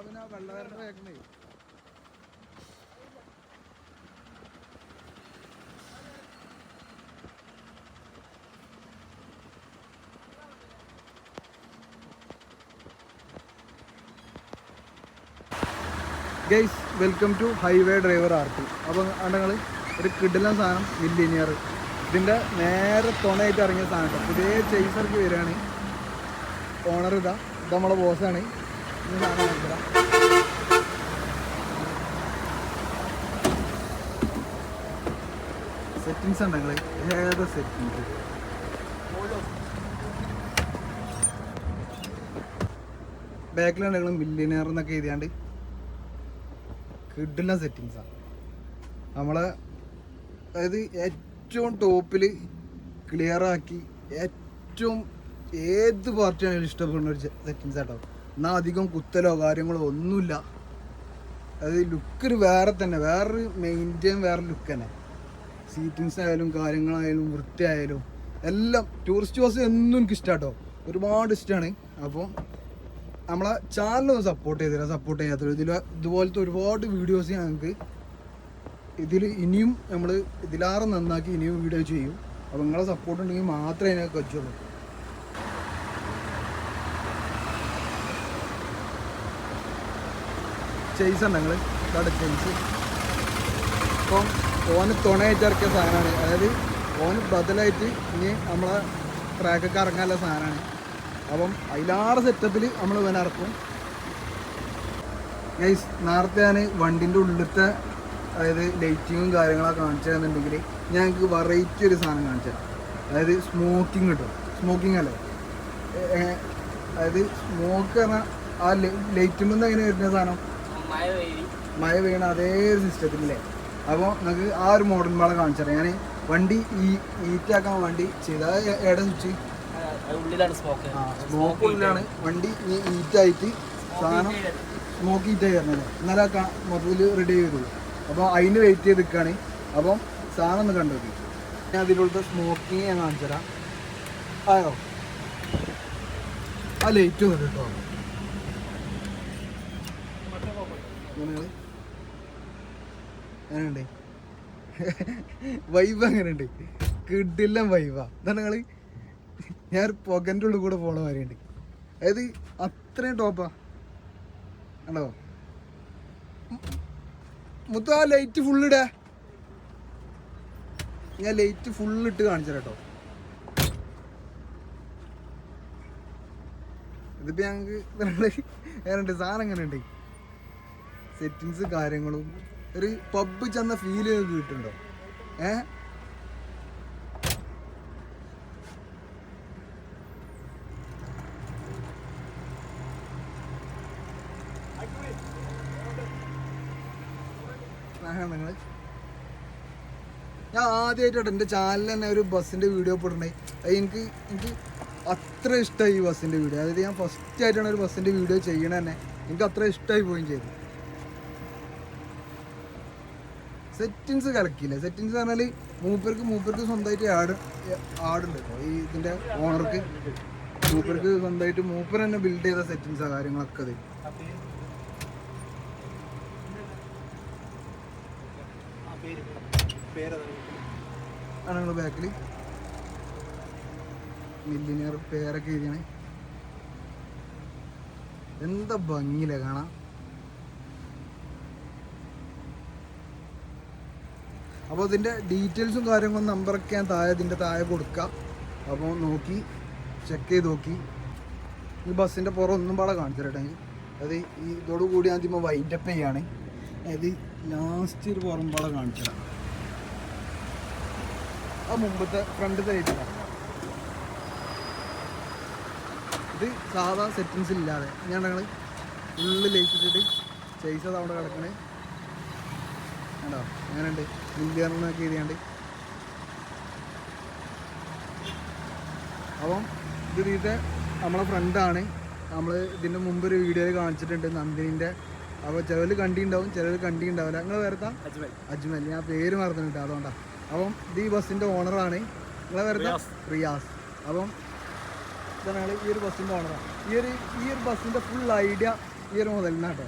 പിന്നെ വെള്ളവരുടെ വേക്കണേ. Guys welcome to highway driver art. അപ്പോൾ നിങ്ങൾ ഒരു കിടിലൻ സാധനം മില്ലിനിയർ, ഇതിൻ്റെ നേരെ തുണയായിട്ട് ഇറങ്ങിയ സാധനം കേട്ടോ. പുതിയ ചേസർക്ക് വരികയാണ്. ഓണർ ഇത് നമ്മളെ ബോസാണ്. ഇത് സാധനം കാണിച്ചതാ. സെറ്റിങ്സ് ഉണ്ട് നിങ്ങൾ ഏത് സെറ്റിങ്സ് ബാക്കിലാണ് നിങ്ങൾ മില്ലിനിയർ എന്നൊക്കെ എഴുതിയാണ്ട് കിടിലൻ സെറ്റിങ്സാണ്. നമ്മളെ അതായത് ഏറ്റവും ടോപ്പിൽ ക്ലിയറാക്കി ഏറ്റവും ഏത് പാർട്ടിയാണെങ്കിലും ഇഷ്ടപ്പെടുന്ന ഒരു സെറ്റിങ്സ് ആട്ടോ. എന്നാൽ അധികം കുത്തലോ കാര്യങ്ങളോ ഒന്നുമില്ല. അത് ലുക്കൊരു വേറെ തന്നെ, വേറൊരു മെയിൻറ്റെയിൻ വേറെ ലുക്ക് തന്നെ. സീറ്റിങ്സ് ആയാലും കാര്യങ്ങളായാലും വൃത്തിയായാലും എല്ലാം ടൂറിസ്റ്റ് ബസ് എന്നും എനിക്ക് ഇഷ്ടമാട്ടോ, ഒരുപാട് ഇഷ്ടമാണ്. അപ്പോൾ നമ്മളെ ചാനലൊന്ന് സപ്പോർട്ട് ചെയ്യാത്തത് ഇതുപോലത്തെ ഒരുപാട് വീഡിയോസ് ഞങ്ങൾക്ക് ഇതിൽ ഇനിയും നമ്മൾ ഇതിലാറെ നന്നാക്കി ഇനിയും വീഡിയോ ചെയ്യും. അപ്പോൾ നിങ്ങളെ സപ്പോർട്ട് ഉണ്ടെങ്കിൽ മാത്രമേ അതിനൊക്കെ കഴിച്ചുള്ളൂ. ചെയ്സ് ഉണ്ട് നിങ്ങൾ ഇതാണ് ചെയ്സ്. ഇപ്പം ഓന് തുണയായിട്ട് ഇറക്കിയ സാധനമാണ്. അതായത് ഓന് ബദലായിട്ട് ഇനി നമ്മളെ ട്രാക്കൊക്കെ ഇറങ്ങാനുള്ള സാധനമാണ്. അപ്പം അതിലാറ് സെറ്റപ്പിൽ നമ്മൾ ഇവനെ ഇറക്കും. ഗൈസ് നേരത്തെ ഞാൻ വണ്ടിൻ്റെ ഉള്ളിലത്തെ അതായത് ലൈറ്റിങ്ങും കാര്യങ്ങളൊക്കെ കാണിച്ചു തരുന്നുണ്ടെങ്കിൽ ഞങ്ങൾക്ക് വെറൈറ്റി ഒരു സാധനം കാണിച്ചു തരാം. അതായത് സ്മോക്കിങ് കിട്ടും. സ്മോക്കിംഗ് അല്ലേ, അതായത് സ്മോക്ക് പറഞ്ഞാൽ ആ ലൈറ്റിൽ നിന്ന് എങ്ങനെ വരുന്ന സാധനം മഴ വീണ അതേ സിസ്റ്റത്തിലല്ലേ. അപ്പോൾ നിങ്ങൾക്ക് ആ ഒരു മോഡൽ പാടെ കാണിച്ചു തരാം. ഞാൻ വണ്ടി ഹീറ്റാക്കാൻ വേണ്ടി ചെയ്ത എവിടെ സ്വിച്ച് സ്മോക്ക് ഉള്ളിലാണ് വണ്ടി ഹീറ്റായിട്ട് സാധനം സ്മോക്ക് ഹീറ്റായി വരുന്നത്. എന്നാലും മൊത്തത്തിൽ റെഡി ചെയ്തുള്ളൂ. അപ്പോൾ അതിന് വെയിറ്റ് ചെയ്ത് നിൽക്കുകയാണ്. അപ്പം സാധനം ഒന്ന് കണ്ടു നോക്കി. ഞാൻ അതിലുള്ള സ്മോക്കിങ് ഞാൻ കാണിച്ചു തരാം. ആയോ ആ ലൈറ്റ് വന്നിട്ട് കേട്ടോ. അങ്ങനെയുണ്ട് വൈബ്, അങ്ങനെയുണ്ട് കിടിലൻ വൈബാ. ഇതാണ് നിങ്ങൾ ഞാൻ പുകൻ്റെ ഉള്ളിൽ കൂടെ പോണ മാതിരിയുണ്ട്. അതായത് അത്രയും ടോപ്പാ കണ്ടോ. മുത്ത ആ ലൈറ്റ് ഫുള്ളിടാ, ഞാൻ ലൈറ്റ് ഫുള്ളിട്ട് കാണിച്ചു കേട്ടോ. ഇതിപ്പോൾ ഞങ്ങൾക്ക് എങ്ങനെയുണ്ട് സാധനം, എങ്ങനെയുണ്ട് സെറ്റിങ്സ് കാര്യങ്ങളും ഒരു പബ്ബ് ചെന്ന ഫീല് കിട്ടുന്നുണ്ടോ? നിങ്ങൾ ഞാൻ ആദ്യമായിട്ടോ എൻ്റെ ചാനലിൽ തന്നെ ഒരു ബസ്സിൻ്റെ വീഡിയോ പെടണേ. അത് എനിക്ക് അത്ര ഇഷ്ടമായി ഈ ബസ്സിൻ്റെ വീഡിയോ. അതായത് ഞാൻ ഫസ്റ്റ് ആയിട്ടാണ് ഒരു ബസ്സിൻ്റെ വീഡിയോ ചെയ്യണ തന്നെ. എനിക്ക് അത്ര ഇഷ്ടമായി പോവുകയും ചെയ്തു. സെറ്റിങ്സ് കലക്കിയില്ല. സെറ്റിങ്സ് പറഞ്ഞാൽ മൂപ്പർക്ക് സ്വന്തമായിട്ട് ആടുണ്ട് കേട്ടോ. ഈ ഇതിൻ്റെ ഓണർക്ക് മൂപ്പർക്ക് സ്വന്തമായിട്ട് മൂപ്പർ തന്നെ ബിൽഡ് ചെയ്ത സെറ്റിങ്സാണ് കാര്യങ്ങളൊക്കെ. അത് ആണ് നിങ്ങൾ ബാക്കിൽ മില്ലിനിയർ പേരൊക്കെ എഴുതിയാണ്. എന്താ ഭംഗിയില്ലേ കാണാം. അപ്പോൾ ഇതിൻ്റെ ഡീറ്റെയിൽസും കാര്യങ്ങളും നമ്പറൊക്കെ ഞാൻ ഇതിൻ്റെ താഴെ കൊടുക്കാം. അപ്പോൾ നോക്കി ചെക്ക് ചെയ്ത് നോക്കി. ഈ ബസ്സിൻ്റെ പുറം ഒന്നും പാടെ കാണിച്ചു തരട്ടെ. അത് ഈ ഇതോടുകൂടി ആദ്യം വൈൻഡപ്പ് ചെയ്യാണ്. അതായത് ലാസ്റ്റ് ഒരു പുറം പാടെ കാണിച്ചു തരാം. ആ മുമ്പത്തെ ഫ്രണ്ടത്തെ ലൈറ്റിലാണ്. ഇത് സാധാ സെറ്റിങ്സ് ഇല്ലാതെ ഞാൻ ഞങ്ങൾ ഫുള്ള് ലൈറ്റ് ഇട്ടിട്ട് ചെയ്സത് അവിടെ കിടക്കണേ കണ്ടോ. അങ്ങനെയുണ്ട് മില്ലിയറിനൊക്കെ എഴുതിയാണ്ട്. അപ്പം ഇത് ഇതിൻ്റെ നമ്മളെ ഫ്രണ്ടാണ്. നമ്മൾ ഇതിൻ്റെ മുമ്പ് ഒരു വീഡിയോയിൽ കാണിച്ചിട്ടുണ്ട് നന്ദിനിൻ്റെ. അപ്പോൾ ചിലർ കണ്ടിട്ടുണ്ടാവും, ചിലർ കണ്ടിട്ടുണ്ടാവില്ല. നിങ്ങൾ വേറെ അജ്മൽ, ഞാൻ പേര് മറന്നിട്ടുണ്ട് അതുകൊണ്ടാണ്. അപ്പം ഇത് ഈ ബസ്സിൻ്റെ ഓണറാണ്. നിങ്ങളെ വേറെ റിയാസ്. അപ്പം ഇതാണ് ഈ ഒരു ബസ്സിൻ്റെ ഓണറാണ്. ഈ ഒരു ബസ്സിൻ്റെ ഫുൾ ഐഡിയ ഈ ഒരു മുതലിനാട്ടോ